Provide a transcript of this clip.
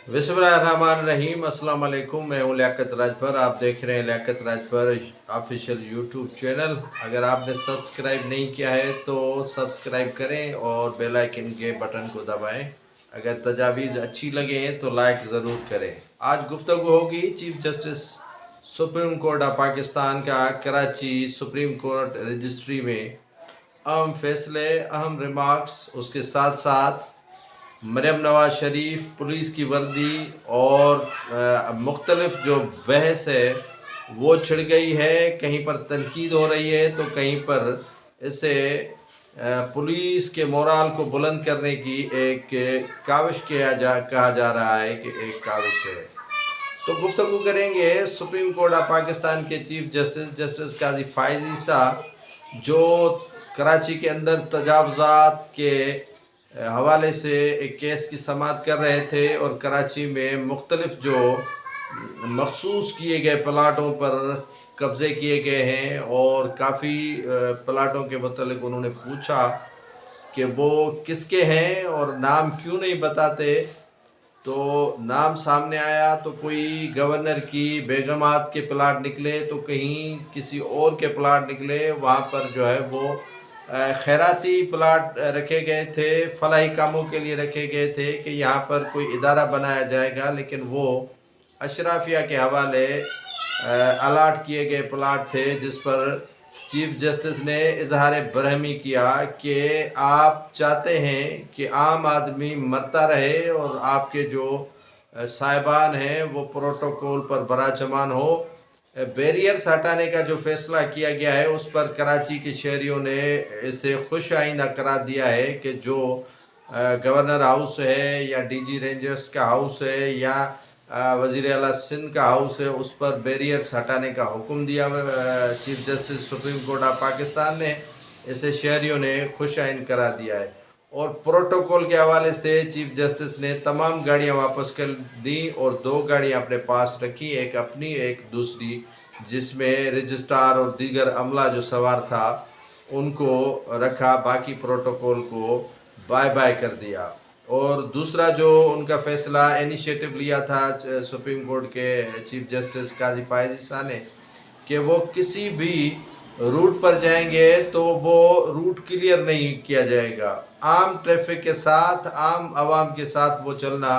बिस्मिल्लाहिर्रहमानिर्रहीम। अस्सलाम वालेकुम। मैं हूँ लियाकत राजभर। आप देख रहे हैं Liyaqat Rajbhar official YouTube channel. अगर आपने सब्सक्राइब नहीं किया है तो सब्सक्राइब करें और बेल आइकन के बटन को दबाएं। अगर तजावीज़ अच्छी लगे तो लाइक ज़रूर करें। आज गुफ्तगू होगी chief justice supreme court of Pakistan का कराची सुप्रीम कोर्ट रजिस्ट्री में अहम फैसले, अहम रिमार्क्स, उसके साथ साथ मरियम नवाज शरीफ पुलिस की वर्दी और मुख्तलिफ जो बहस है वो छिड़ गई है। कहीं पर तनकीद हो रही है तो कहीं पर इसे पुलिस के मोराल को बुलंद करने की एक काविश कहा जा रहा है कि एक काविश है। तो गुफ्तगू करेंगे सुप्रीम कोर्ट ऑफ पाकिस्तान के चीफ जस्टिस काजी फायज ईसा, जो कराची के अंदर तजावुज़ात के हवाले से एक केस की समाअत कर रहे थे और कराची में मुख्तलिफ जो मखसूस किए गए प्लाटों पर कब्ज़े किए गए हैं और काफ़ी प्लाटों के मुतालिक उन्होंने पूछा कि वो किसके हैं और नाम क्यों नहीं बताते। तो नाम सामने आया तो कोई गवर्नर की बेगमात के प्लाट निकले तो कहीं किसी और के प्लाट निकले। वहाँ पर जो है वो खैराती प्लाट रखे गए थे, फलाही कामों के लिए रखे गए थे कि यहाँ पर कोई इदारा बनाया जाएगा, लेकिन वो अशराफिया के हवाले अलाट किए गए प्लाट थे, जिस पर चीफ जस्टिस ने इजहार बरहमी किया कि आप चाहते हैं कि आम आदमी मरता रहे और आपके जो साहिबान हैं वो प्रोटोकॉल पर बराचमान हो। बैरियर्स हटाने का जो फैसला किया गया है उस पर कराची के शहरियों ने इसे खुश आइंदा करार दिया है कि जो गवर्नर हाउस है या डीजी रेंजर्स का हाउस है या वज़ीर आला सिंध का हाउस है उस पर बैरियर्स हटाने का हुक्म दिया chief justice supreme court of Pakistan ने। इसे शहरियों ने खुश आइंद करार दिया है और प्रोटोकॉल के हवाले से चीफ जस्टिस ने तमाम गाड़ियां वापस कर दी और 2 गाड़ियां अपने पास रखी, एक अपनी एक दूसरी, जिसमें रजिस्ट्रार और दीगर अमला जो सवार था उनको रखा, बाकी प्रोटोकॉल को बाय बाय कर दिया। और दूसरा जो उनका फैसला इनिशिएटिव लिया था सुप्रीम कोर्ट के चीफ जस्टिस काजी फायज ईसा ने कि वो किसी भी रूट पर जाएंगे तो वो रूट क्लियर नहीं किया जाएगा, आम ट्रैफिक के साथ, आम आवाम के साथ वो चलना